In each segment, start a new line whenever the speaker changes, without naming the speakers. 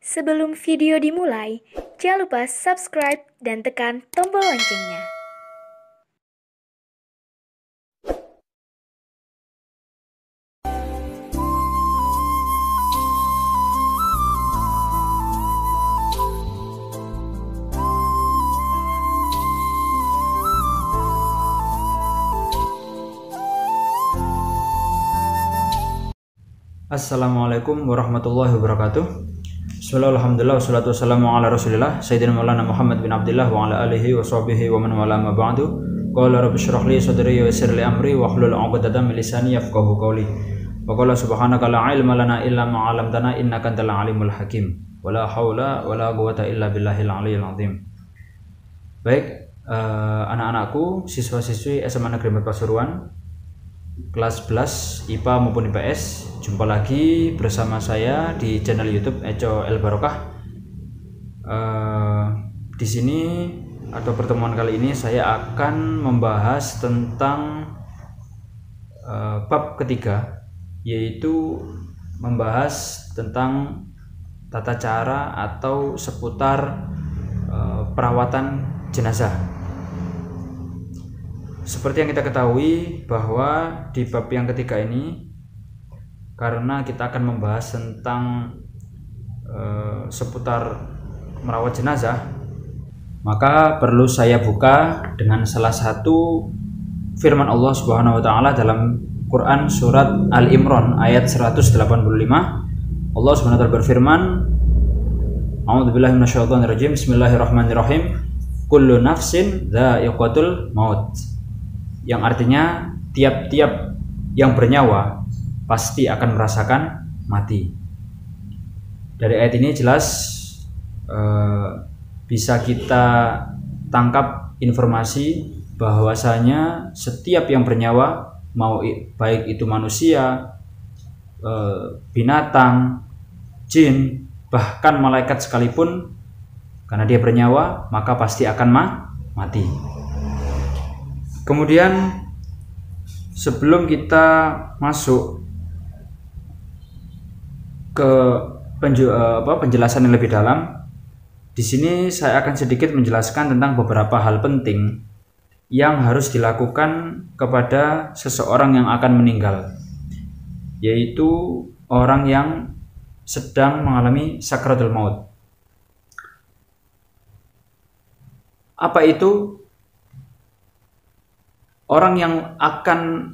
Sebelum video dimulai, jangan lupa subscribe dan tekan tombol loncengnya.
Assalamualaikum warahmatullahi wabarakatuh. Bismillah, alhamdulillah, wassalatu wassalamu ala rasulillah Sayyidina maulana Muhammad bin Abdillah wa ala alihi wa sahbihi wa man wala ma ba'du. Qala rabbi shrah li sadri wa yassir li amri wa hlul 'uqdatam min lisani yafqahu qawli. Wa qala subhanaka la ilma lana illa ma 'allamtana innaka antal alimul hakim. Wa la haula wa la quwwata illa billahil aliyyil azim. Baik, anak-anakku, siswa-siswi SMA Negeri 4 Pasuruan kelas 11 IPA maupun IPS, jumpa lagi bersama saya di channel YouTube Eco El Barokah. Di sini atau pertemuan kali ini saya akan membahas tentang bab ketiga, yaitu membahas tentang tata cara atau seputar perawatan jenazah. Seperti yang kita ketahui bahwa di bab yang ketiga ini, karena kita akan membahas tentang seputar merawat jenazah, maka perlu saya buka dengan salah satu firman Allah Subhanahu wa taala dalam Quran surat Al-Imran ayat 185. Allah Subhanahu wa taala berfirman, A'udzubillahi minasyaitonirrajim. Bismillahirrahmanirrahim. Kullu nafsin dha'iqatul maut. Yang artinya tiap-tiap yang bernyawa pasti akan merasakan mati. Dari ayat ini jelas bisa kita tangkap informasi bahwasanya setiap yang bernyawa, mau baik itu manusia, binatang, jin, bahkan malaikat sekalipun, karena dia bernyawa maka pasti akan mati. Kemudian sebelum kita masuk ke penjelasan yang lebih dalam, di sini saya akan sedikit menjelaskan tentang beberapa hal penting yang harus dilakukan kepada seseorang yang akan meninggal, yaitu orang yang sedang mengalami sakratul maut. Apa itu? Orang yang akan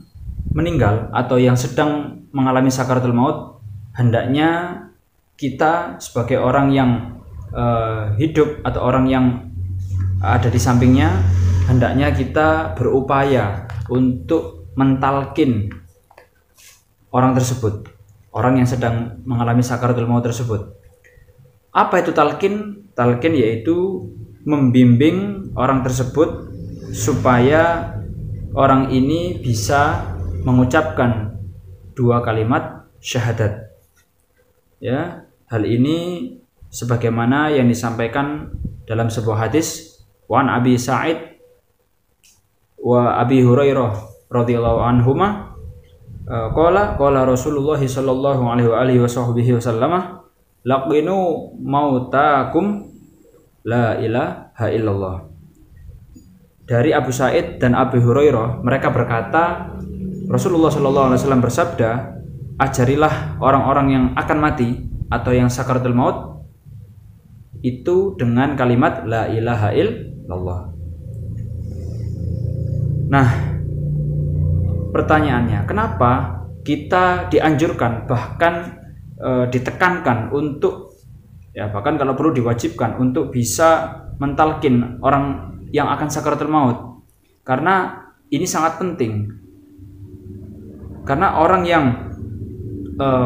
meninggal atau yang sedang mengalami sakaratul maut, hendaknya kita sebagai orang yang hidup atau orang yang ada di sampingnya, hendaknya kita berupaya untuk mentalkin orang tersebut, orang yang sedang mengalami sakaratul maut tersebut. Apa itu talkin? Talkin yaitu membimbing orang tersebut supaya orang ini bisa mengucapkan dua kalimat syahadat. Ya, hal ini sebagaimana yang disampaikan dalam sebuah hadis, wa an Abi Sa'id wa Abi Hurairah radhiyallahu anhuma qala Rasulullah sallallahu alaihi wasallam laqinu mautakum la ilaha illallah. Dari Abu Sa'id dan Abu Hurairah, mereka berkata, Rasulullah SAW bersabda, ajarilah orang-orang yang akan mati atau yang sakaratul maut itu dengan kalimat la ilaha illallah. Nah, pertanyaannya, kenapa kita dianjurkan, bahkan ditekankan untuk, ya bahkan kalau perlu diwajibkan untuk bisa mentalkin orang yang akan sakaratul maut? Karena ini sangat penting. Karena orang yang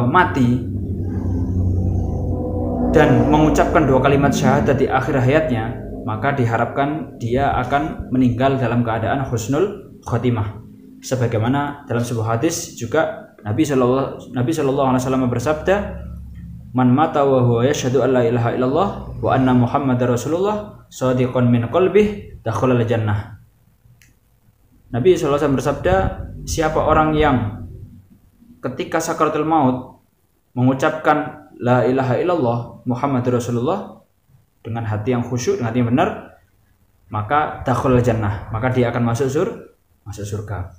mati dan mengucapkan dua kalimat syahadat di akhir hayatnya, maka diharapkan dia akan meninggal dalam keadaan husnul khotimah. Sebagaimana dalam sebuah hadis juga Nabi sallallahu alaihi wasallam bersabda, man mata wa huwa yashhadu an la ilaha illallah wa anna muhammadar rasulullah shadiqan min qalbih dakhalal jannah. Nabi SAW bersabda, siapa orang yang ketika sakaratul maut mengucapkan la ilaha illallah Muhammadur Rasulullah dengan hati yang khusyuk, dengan hati yang benar, maka dakhulul jannah, maka dia akan masuk surga.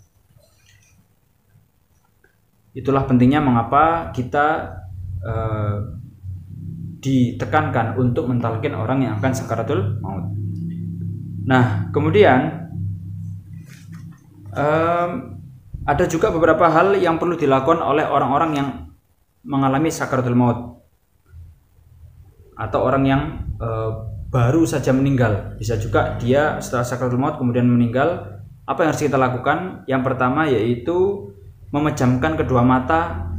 Itulah pentingnya mengapa kita ditekankan untuk mentalkin orang yang akan sakaratul maut. Nah, kemudian ada juga beberapa hal yang perlu dilakukan oleh orang-orang yang mengalami sakaratul maut atau orang yang baru saja meninggal. Bisa juga dia setelah sakaratul maut kemudian meninggal. Apa yang harus kita lakukan? Yang pertama yaitu memejamkan kedua mata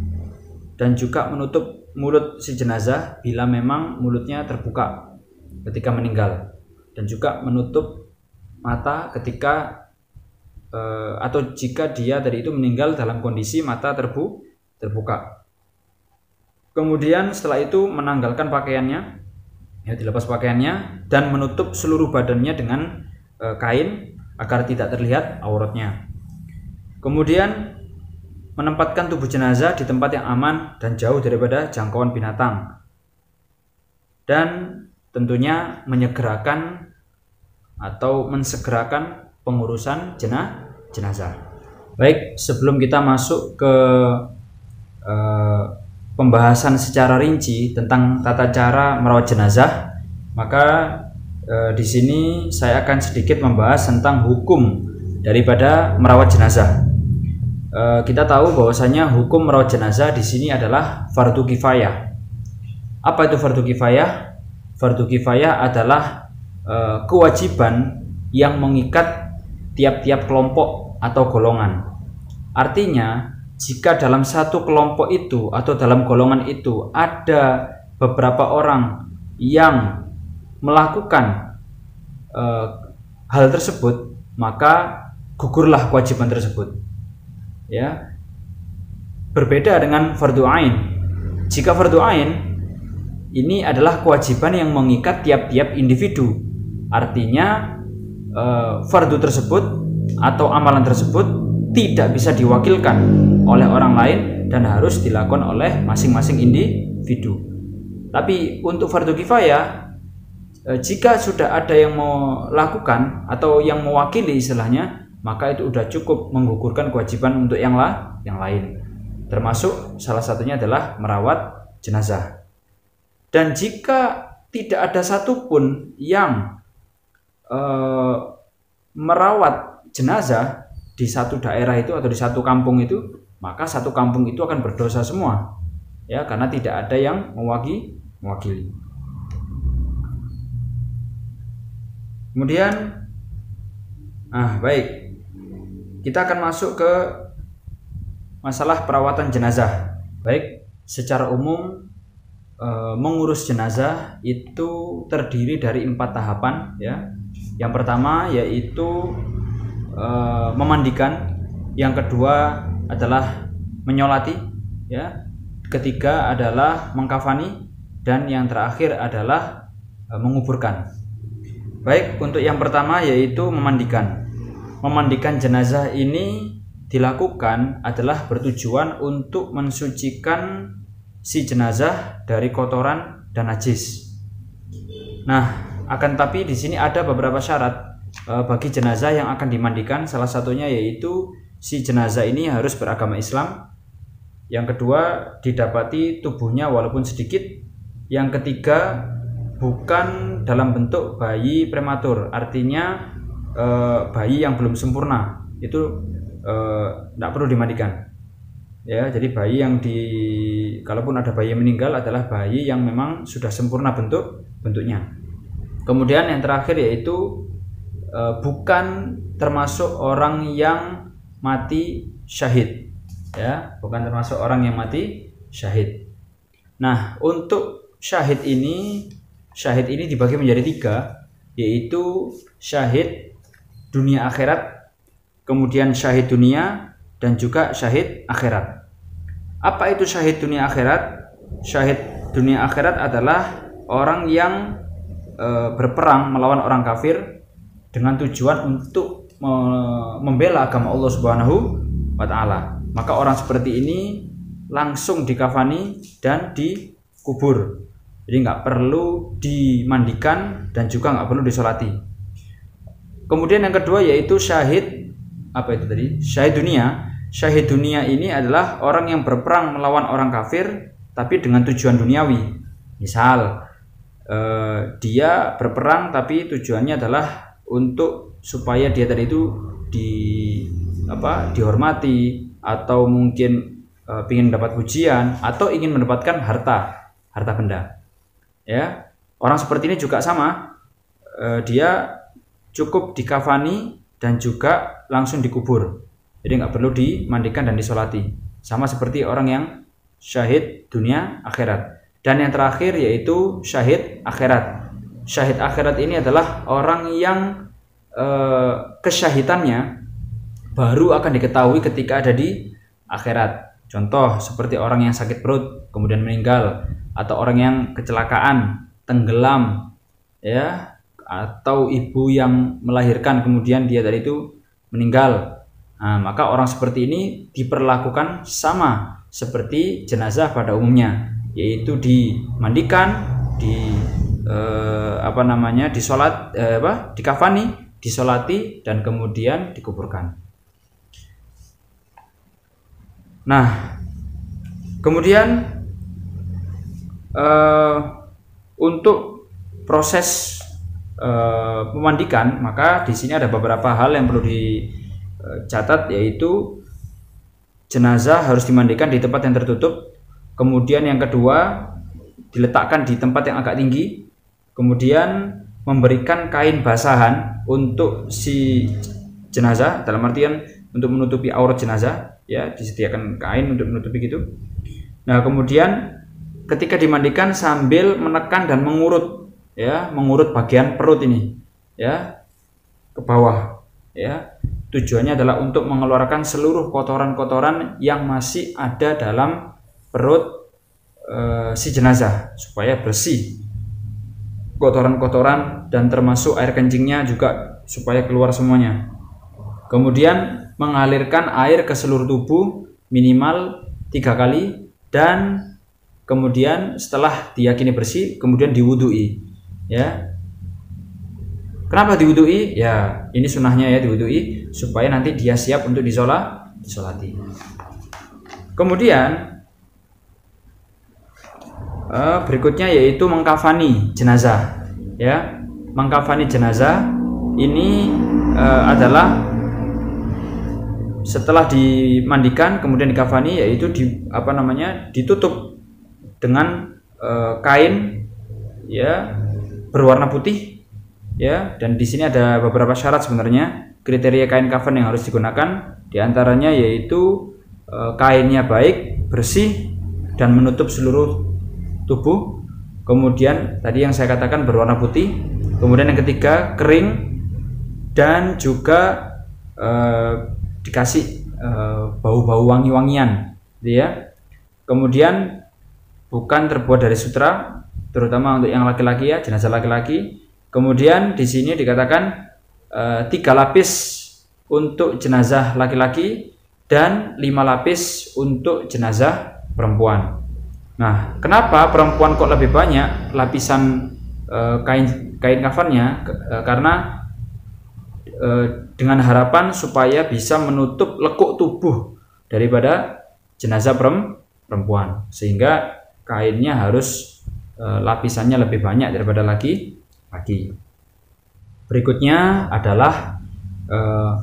dan juga menutup mulut si jenazah bila memang mulutnya terbuka ketika meninggal, dan juga menutup mata ketika atau jika dia tadi itu meninggal dalam kondisi mata terbuka. Kemudian setelah itu menanggalkan pakaiannya, ya, dilepas pakaiannya dan menutup seluruh badannya dengan kain agar tidak terlihat auratnya. Kemudian menempatkan tubuh jenazah di tempat yang aman dan jauh daripada jangkauan binatang, dan tentunya menyegerakan atau mensegerakan pengurusan jenazah. Baik, sebelum kita masuk ke pembahasan secara rinci tentang tata cara merawat jenazah, maka di sini saya akan sedikit membahas tentang hukum daripada merawat jenazah. Kita tahu bahwasanya hukum merawat jenazah di sini adalah fardu kifayah. Apa itu fardu kifayah? Fardu kifayah adalah kewajiban yang mengikat tiap-tiap kelompok atau golongan. Artinya, jika dalam satu kelompok itu atau dalam golongan itu ada beberapa orang yang melakukan hal tersebut, maka gugurlah kewajiban tersebut. Ya, berbeda dengan fardu ain. Jika fardu ain ini adalah kewajiban yang mengikat tiap-tiap individu. Artinya fardu tersebut atau amalan tersebut tidak bisa diwakilkan oleh orang lain dan harus dilakukan oleh masing-masing individu. Tapi untuk fardu kifayah, jika sudah ada yang mau lakukan atau yang mewakili istilahnya, maka itu sudah cukup menggugurkan kewajiban untuk yang lain. Termasuk salah satunya adalah merawat jenazah. Dan jika tidak ada satupun yang merawat jenazah di satu daerah itu atau di satu kampung itu, maka satu kampung itu akan berdosa semua, ya, karena tidak ada yang mewakili. Kemudian baik, kita akan masuk ke masalah perawatan jenazah. Baik, secara umum mengurus jenazah itu terdiri dari 4 tahapan, ya. Yang pertama yaitu memandikan, yang kedua adalah menyolati, ya. Ketiga adalah mengkafani, dan yang terakhir adalah menguburkan. Baik, untuk yang pertama yaitu memandikan. Memandikan jenazah ini dilakukan adalah bertujuan untuk mensucikan si jenazah dari kotoran dan najis. Nah, akan tapi di sini ada beberapa syarat bagi jenazah yang akan dimandikan. Salah satunya yaitu si jenazah ini harus beragama Islam. Yang kedua, didapati tubuhnya walaupun sedikit. Yang ketiga, bukan dalam bentuk bayi prematur, artinya bayi yang belum sempurna, itu tidak perlu dimandikan, ya. Jadi bayi yang kalaupun ada bayi yang meninggal adalah bayi yang memang sudah sempurna bentuknya. Kemudian yang terakhir yaitu bukan termasuk orang yang mati syahid, ya, bukan termasuk orang yang mati syahid. Nah, untuk syahid ini dibagi menjadi 3, yaitu syahid dunia akhirat, kemudian syahid dunia, dan juga syahid akhirat. Apa itu syahid dunia akhirat? Syahid dunia akhirat adalah orang yang berperang melawan orang kafir dengan tujuan untuk membela agama Allah Subhanahu wa taala. Maka orang seperti ini langsung dikafani dan kubur. Jadi nggak perlu dimandikan dan juga nggak perlu disolati. Kemudian yang kedua yaitu syahid, apa itu tadi? Syahid dunia. Syahid dunia ini adalah orang yang berperang melawan orang kafir tapi dengan tujuan duniawi. Misal dia berperang tapi tujuannya adalah untuk supaya dia tadi itu dihormati, atau mungkin ingin mendapat pujian, atau ingin mendapatkan harta benda. Ya, orang seperti ini juga sama, dia cukup dikafani dan juga langsung dikubur. Jadi nggak perlu dimandikan dan disolati. Sama seperti orang yang syahid dunia akhirat. Dan yang terakhir yaitu syahid akhirat. Syahid akhirat ini adalah orang yang kesyahidannya baru akan diketahui ketika ada di akhirat. Contoh seperti orang yang sakit perut kemudian meninggal, atau orang yang kecelakaan, tenggelam, ya, atau ibu yang melahirkan kemudian dia dari itu meninggal. Nah, maka orang seperti ini diperlakukan sama seperti jenazah pada umumnya, yaitu dimandikan, dikafani, disolati, dan kemudian dikuburkan. Nah, kemudian untuk proses memandikan, maka di sini ada beberapa hal yang perlu dicatat, yaitu jenazah harus dimandikan di tempat yang tertutup. Kemudian yang kedua, diletakkan di tempat yang agak tinggi. Kemudian memberikan kain basahan untuk si jenazah, dalam artian untuk menutupi aurat jenazah, ya, disediakan kain untuk menutupi gitu. Nah, kemudian ketika dimandikan sambil menekan dan mengurut, ya, mengurut bagian perut ini, ya, ke bawah, ya. Tujuannya adalah untuk mengeluarkan seluruh kotoran-kotoran yang masih ada dalam perut si jenazah, supaya bersih kotoran-kotoran, dan termasuk air kencingnya juga supaya keluar semuanya. Kemudian mengalirkan air ke seluruh tubuh minimal 3 kali, dan kemudian setelah diyakini bersih kemudian diwudui, ya. Kenapa diwudui? Ya, ini sunnahnya, ya, diwudui supaya nanti dia siap untuk disolati. Kemudian berikutnya yaitu mengkafani jenazah, ya. Mengkafani jenazah ini adalah setelah dimandikan kemudian dikafani, yaitu ditutup dengan kain, ya, berwarna putih, ya. Dan di sini ada beberapa syarat sebenarnya, kriteria kain kafan yang harus digunakan. Di antaranya yaitu kainnya baik, bersih, dan menutup seluruh tubuh. Kemudian tadi yang saya katakan berwarna putih. Kemudian yang ketiga kering, dan juga dikasih bau-bau wangi-wangian, ya. Kemudian bukan terbuat dari sutra, terutama untuk yang laki-laki, ya, jenazah laki-laki. Kemudian di sini dikatakan 3 lapis untuk jenazah laki-laki dan 5 lapis untuk jenazah perempuan. Nah, kenapa perempuan kok lebih banyak lapisan kain kafannya? Karena dengan harapan supaya bisa menutup lekuk tubuh daripada jenazah perempuan, sehingga kainnya harus lapisannya lebih banyak daripada laki-laki. Berikutnya adalah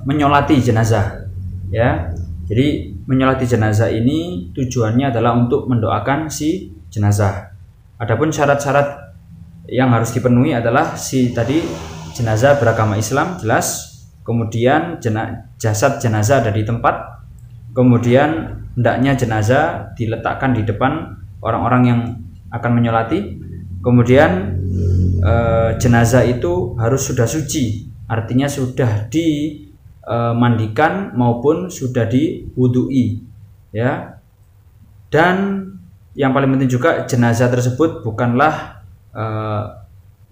menyolati jenazah, ya. Jadi menyolati jenazah ini tujuannya adalah untuk mendoakan si jenazah. Adapun syarat-syarat yang harus dipenuhi adalah si tadi jenazah beragama Islam, jelas. Kemudian jasad jenazah ada di tempat. Kemudian hendaknya jenazah diletakkan di depan orang-orang yang akan menyolati. Kemudian jenazah itu harus sudah suci, artinya sudah dimandikan maupun sudah diwudui, ya. Dan yang paling penting juga, jenazah tersebut bukanlah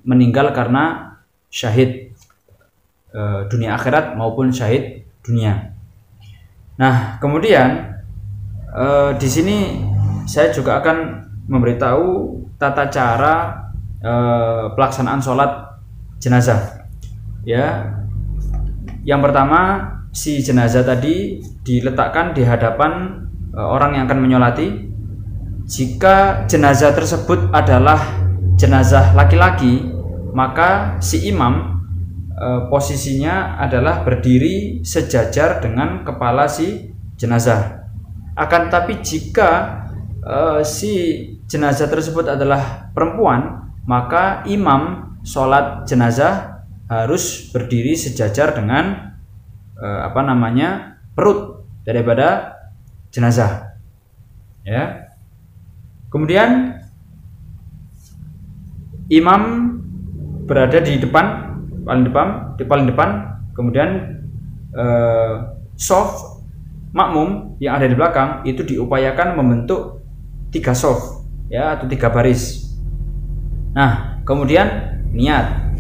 meninggal karena syahid dunia akhirat maupun syahid dunia. Nah, kemudian di sini saya juga akan memberitahu tata cara pelaksanaan sholat jenazah. Ya, yang pertama, si jenazah tadi diletakkan di hadapan orang yang akan menyolati. Jika jenazah tersebut adalah jenazah laki-laki, maka si imam posisinya adalah berdiri sejajar dengan kepala si jenazah. Akan tetapi jika si jenazah tersebut adalah perempuan, maka imam sholat jenazah harus berdiri sejajar dengan perut daripada jenazah. Ya. Kemudian imam berada di paling depan, kemudian shaf makmum yang ada di belakang itu diupayakan membentuk 3 shaf, ya, atau 3 baris. Nah, kemudian niat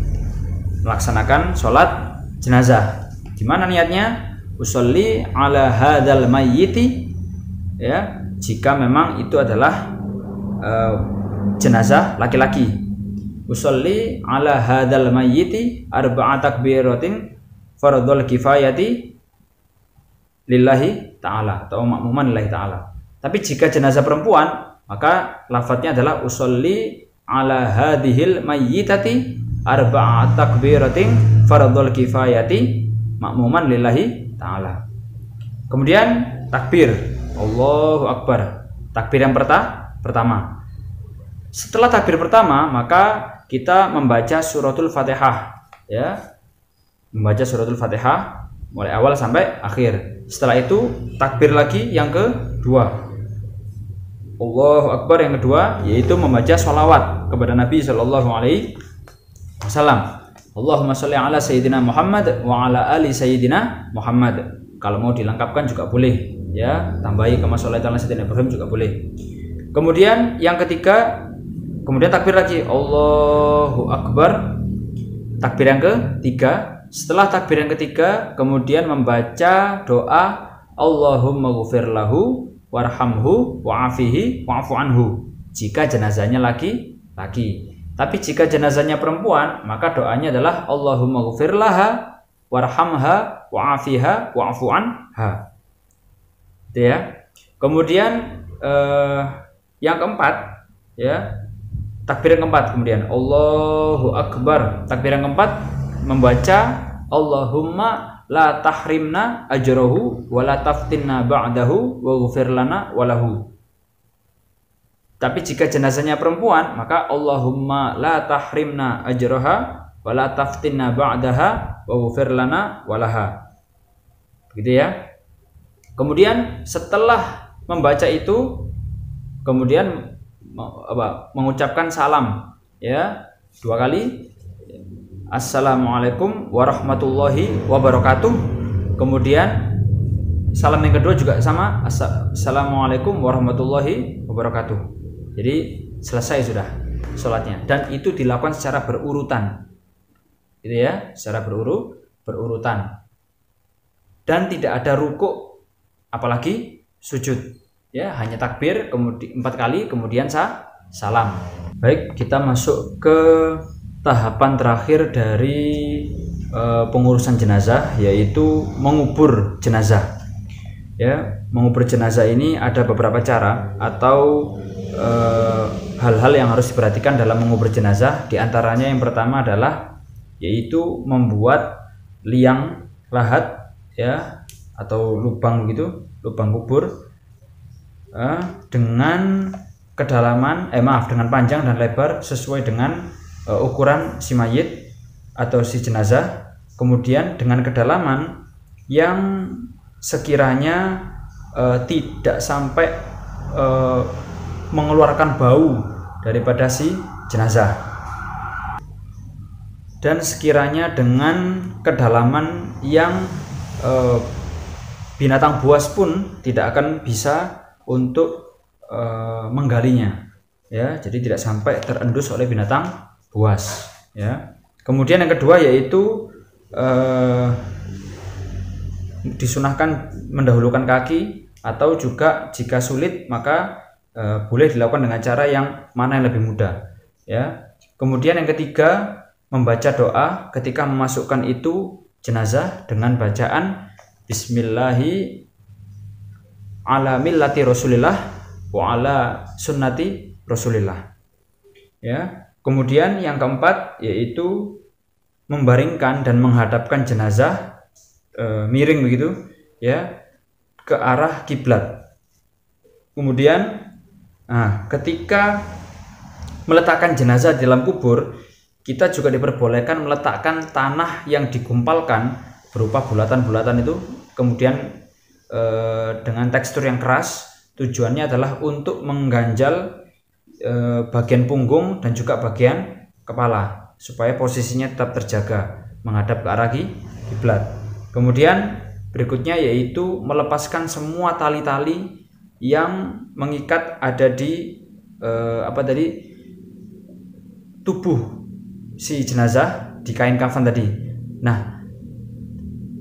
melaksanakan sholat jenazah. Gimana niatnya? Usolli ala hadzal mayyiti, ya, jika memang itu adalah jenazah laki-laki. Usolli ala hadzal mayyiti arba'a takbiratin fardhul kifayati lillahi ta'ala atau makmuman lillahi ta'ala. Tapi jika jenazah perempuan, maka lafadznya adalah usolli ala hadhil mayyitati arba'a takbiratin fardhul kifayati makmuman lillahi ta'ala. Kemudian takbir, Allahu Akbar. Takbir yang pertama. Setelah takbir pertama, maka kita membaca suratul Fatihah, ya. Membaca suratul Fatihah mulai awal sampai akhir. Setelah itu takbir lagi yang kedua, Allahu Akbar yang kedua, yaitu membaca sholawat kepada Nabi Shallallahu Alaihi Wasallam. Allahumma sholli ala sayyidina Muhammad wa ala ali sayyidina Muhammad. Kalau mau dilengkapkan juga boleh, ya, tambahi kama sholli ala sayyidina Ibrahim juga boleh. Kemudian yang ketiga, kemudian takbir lagi, Allahu Akbar. Takbir yang ketiga. Setelah takbir yang ketiga, kemudian membaca doa Allahumma ghufir lahu warhamhu wa'afihi wa'fu anhu jika jenazahnya laki-laki. Tapi jika jenazahnya perempuan, maka doanya adalah Allahumma ghufir laha warhamha wa'afiha wa'fu anha. Itu ya. Kemudian yang keempat, ya, takbir yang keempat, kemudian Allahu Akbar. Takbir yang keempat membaca Allahumma la tahrimna ajrahu wa la taftinna ba'dahu wa ghufir lana walahu. Tapi jika jenazahnya perempuan, maka Allahumma la tahrimna ajraha wa la taftinna ba'daha wa ghufir lana walaha. Begitu ya. Kemudian setelah membaca itu, kemudian mengucapkan salam, ya, 2 kali. Assalamualaikum warahmatullahi wabarakatuh. Kemudian salam yang kedua juga sama, Assalamualaikum warahmatullahi wabarakatuh. Jadi selesai sudah sholatnya, dan itu dilakukan secara berurutan, gitu ya, secara berurutan, dan tidak ada rukuk apalagi sujud, ya, hanya takbir kemudian 4 kali, kemudian salam. Baik, kita masuk ke tahapan terakhir dari pengurusan jenazah, yaitu mengubur jenazah. Ya, mengubur jenazah ini ada beberapa cara atau hal-hal yang harus diperhatikan dalam mengubur jenazah. Di antaranya yang pertama adalah yaitu membuat liang lahat, ya, atau lubang begitu, lubang kubur dengan kedalaman dengan panjang dan lebar sesuai dengan ukuran si mayit atau si jenazah, kemudian dengan kedalaman yang sekiranya tidak sampai mengeluarkan bau daripada si jenazah, dan sekiranya dengan kedalaman yang binatang buas pun tidak akan bisa untuk menggalinya, ya, jadi tidak sampai terendus oleh binatang buas, ya. Kemudian yang kedua yaitu disunahkan mendahulukan kaki, atau juga jika sulit maka boleh dilakukan dengan cara yang mana yang lebih mudah, ya. Kemudian yang ketiga, membaca doa ketika memasukkan itu jenazah dengan bacaan Bismillahi ala millati Rasulillah wa ala sunnati Rasulillah, ya. Kemudian yang keempat yaitu membaringkan dan menghadapkan jenazah miring begitu, ya, ke arah kiblat. Kemudian ketika meletakkan jenazah di dalam kubur, kita juga diperbolehkan meletakkan tanah yang digumpalkan berupa bulatan-bulatan itu, kemudian dengan tekstur yang keras. Tujuannya adalah untuk mengganjal bagian punggung dan juga bagian kepala supaya posisinya tetap terjaga menghadap ke arah kiblat. Kemudian berikutnya yaitu melepaskan semua tali-tali yang mengikat ada di tubuh si jenazah di kain kafan tadi. Nah,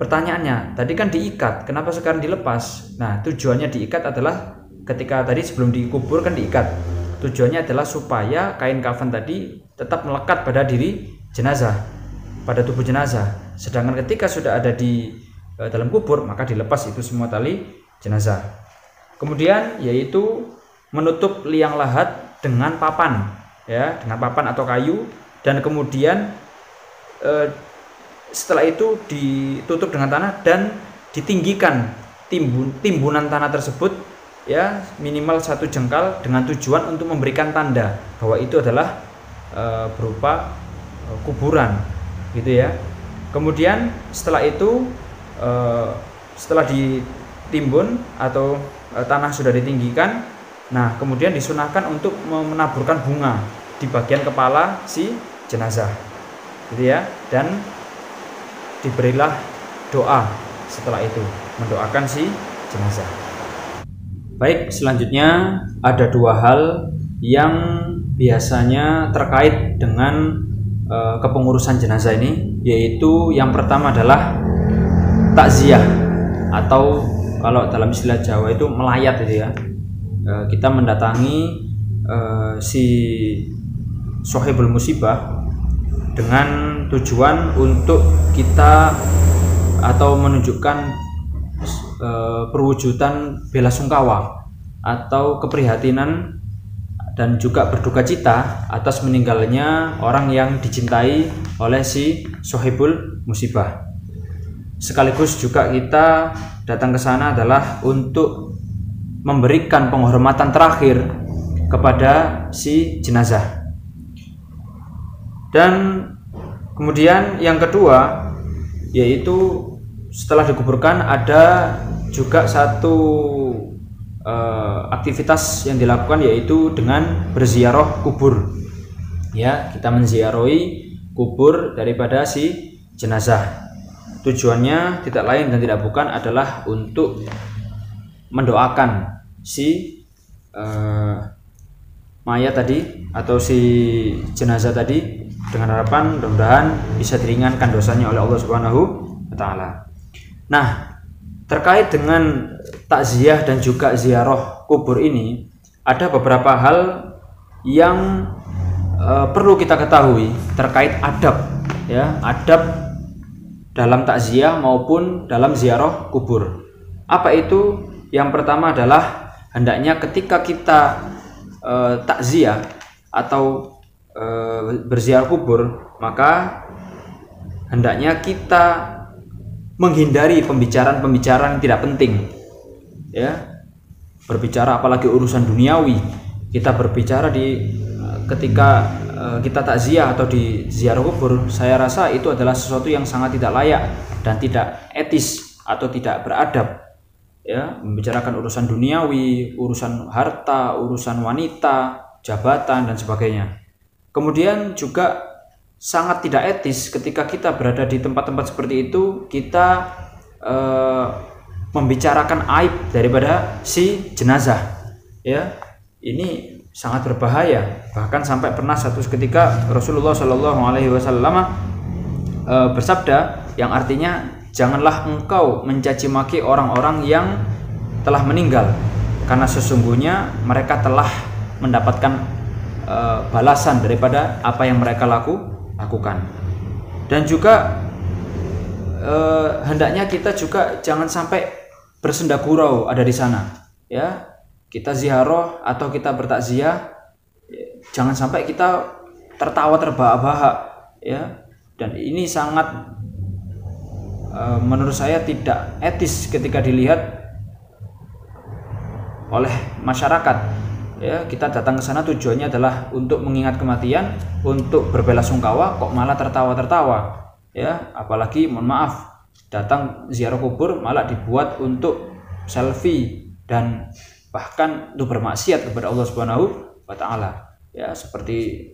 pertanyaannya, tadi kan diikat, kenapa sekarang dilepas? Nah, tujuannya diikat adalah ketika tadi sebelum dikubur kan diikat. Tujuannya adalah supaya kain kafan tadi tetap melekat pada diri jenazah, pada tubuh jenazah. Sedangkan ketika sudah ada di dalam kubur, maka dilepas itu semua tali jenazah. Kemudian yaitu menutup liang lahat dengan papan, ya, dengan papan atau kayu, dan kemudian setelah itu ditutup dengan tanah dan ditinggikan timbunan tanah tersebut, ya, minimal 1 jengkal dengan tujuan untuk memberikan tanda bahwa itu adalah berupa kuburan, gitu ya. Kemudian setelah itu setelah ditimbun atau tanah sudah ditinggikan, nah kemudian disunahkan untuk menaburkan bunga di bagian kepala si jenazah, gitu ya, dan diberilah doa setelah itu, mendoakan si jenazah. Baik, selanjutnya ada 2 hal yang biasanya terkait dengan kepengurusan jenazah ini, yaitu yang pertama adalah takziah, atau kalau dalam istilah Jawa itu melayat, gitu ya. Kita mendatangi si sohibul musibah dengan tujuan untuk kita atau menunjukkan perwujudan bela sungkawa atau keprihatinan dan juga berduka cita atas meninggalnya orang yang dicintai oleh si sohibul musibah. Sekaligus juga kita datang ke sana adalah untuk memberikan penghormatan terakhir kepada si jenazah. Dan kemudian yang kedua yaitu setelah dikuburkan ada juga satu aktivitas yang dilakukan, yaitu dengan berziarah kubur, ya, kita menziarahi kubur daripada si jenazah. Tujuannya tidak lain dan tidak bukan adalah untuk mendoakan si mayat tadi atau si jenazah tadi dengan harapan mudah-mudahan bisa diringankan dosanya oleh Allah Subhanahu wa taala. Nah, terkait dengan takziah dan juga ziarah kubur ini, ada beberapa hal yang perlu kita ketahui terkait adab, ya, adab dalam takziah maupun dalam ziarah kubur. Apa itu? Yang pertama adalah hendaknya ketika kita takziah atau berziarah kubur, maka hendaknya kita menghindari pembicaraan-pembicaraan yang tidak penting, ya. Berbicara apalagi urusan duniawi. Kita berbicara ketika kita takziah atau di ziarah kubur, saya rasa itu adalah sesuatu yang sangat tidak layak dan tidak etis atau tidak beradab, ya. Membicarakan urusan duniawi, urusan harta, urusan wanita, jabatan dan sebagainya. Kemudian juga sangat tidak etis ketika kita berada di tempat-tempat seperti itu, kita membicarakan aib daripada si jenazah, ya. Ini sangat berbahaya. Bahkan sampai pernah satu ketika Rasulullah Shallallahu Alaihi Wasallam bersabda yang artinya, janganlah engkau mencaci maki orang-orang yang telah meninggal, karena sesungguhnya mereka telah mendapatkan balasan daripada apa yang mereka lakukan. Dan juga hendaknya kita juga jangan sampai bersenda gurau ada di sana, ya. Kita ziarah atau kita bertakziah, jangan sampai kita tertawa terbahak-bahak, ya. Dan ini sangat menurut saya tidak etis ketika dilihat oleh masyarakat, ya. Kita datang ke sana tujuannya adalah untuk mengingat kematian, untuk berbelasungkawa, kok malah tertawa-tertawa, ya. Apalagi mohon maaf, datang ziarah kubur malah dibuat untuk selfie dan bahkan untuk bermaksiat kepada Allah Subhanahu wa taala, ya, seperti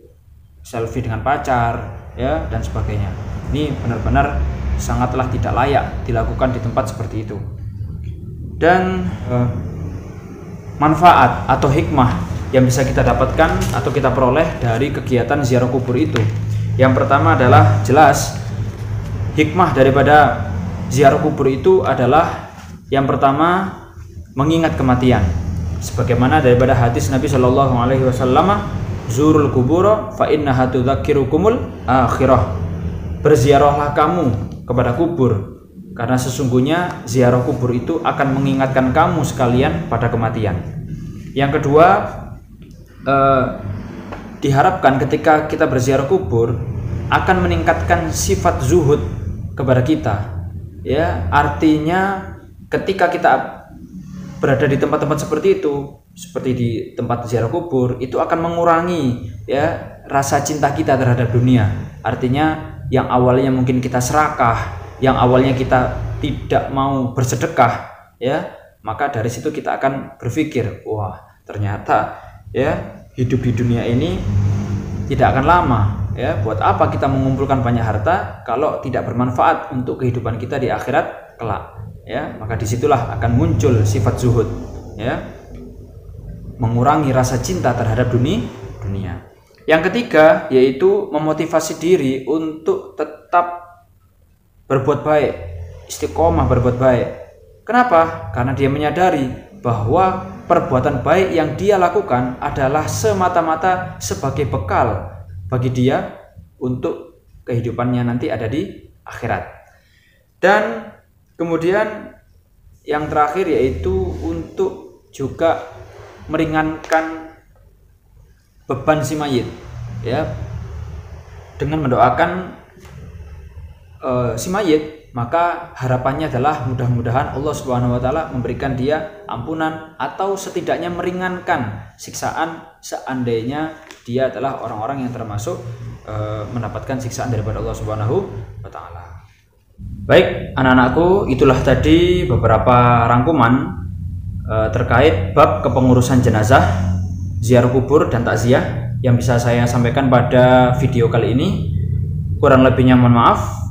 selfie dengan pacar, ya, dan sebagainya. Ini benar-benar sangatlah tidak layak dilakukan di tempat seperti itu. Dan manfaat atau hikmah yang bisa kita dapatkan atau kita peroleh dari kegiatan ziarah kubur itu, yang pertama adalah jelas hikmah daripada ziarah kubur itu adalah yang pertama mengingat kematian, sebagaimana daripada hadis Nabi Shallallahu Alaihi Wasallam, zurul kuburo fa innaha tudzakirukumul akhirah, berziarahlah kamu kepada kubur karena sesungguhnya ziarah kubur itu akan mengingatkan kamu sekalian pada kematian. Yang kedua, diharapkan ketika kita berziarah kubur akan meningkatkan sifat zuhud kepada kita, ya. Artinya ketika kita berada di tempat-tempat seperti itu, seperti di tempat ziarah kubur, itu akan mengurangi, ya, rasa cinta kita terhadap dunia. Artinya yang awalnya mungkin kita serakah, yang awalnya kita tidak mau bersedekah, ya, maka dari situ kita akan berpikir, wah, ternyata, ya, hidup di dunia ini tidak akan lama, ya. Buat apa kita mengumpulkan banyak harta kalau tidak bermanfaat untuk kehidupan kita di akhirat kelak, ya. Maka disitulah akan muncul sifat zuhud, ya, mengurangi rasa cinta terhadap dunia. Yang ketiga yaitu memotivasi diri untuk tetap berbuat baik, istiqomah berbuat baik. Kenapa? Karena dia menyadari bahwa perbuatan baik yang dia lakukan adalah semata-mata sebagai bekal bagi dia untuk kehidupannya nanti ada di akhirat. Dan kemudian yang terakhir yaitu untuk juga meringankan beban si mayit, ya, dengan mendoakan si mayit, maka harapannya adalah mudah-mudahan Allah Subhanahu wa taala memberikan dia ampunan atau setidaknya meringankan siksaan seandainya dia adalah orang-orang yang termasuk mendapatkan siksaan daripada Allah Subhanahu wa taala. Baik, anak-anakku, itulah tadi beberapa rangkuman terkait bab kepengurusan jenazah, ziarah kubur dan takziah yang bisa saya sampaikan pada video kali ini. Kurang lebihnya mohon maaf.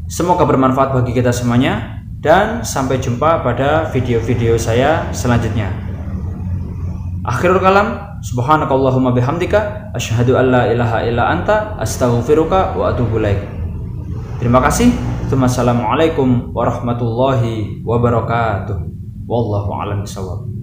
Semoga bermanfaat bagi kita semuanya dan sampai jumpa pada video-video saya selanjutnya. Akhirul kalam, subhanakallahumma bihamdika asyhadu an la ilaha illa anta astaghfiruka wa atubu ilaik. Terima kasih. Wassalamualaikum warahmatullahi wabarakatuh. Wallahu a'lam bishawab.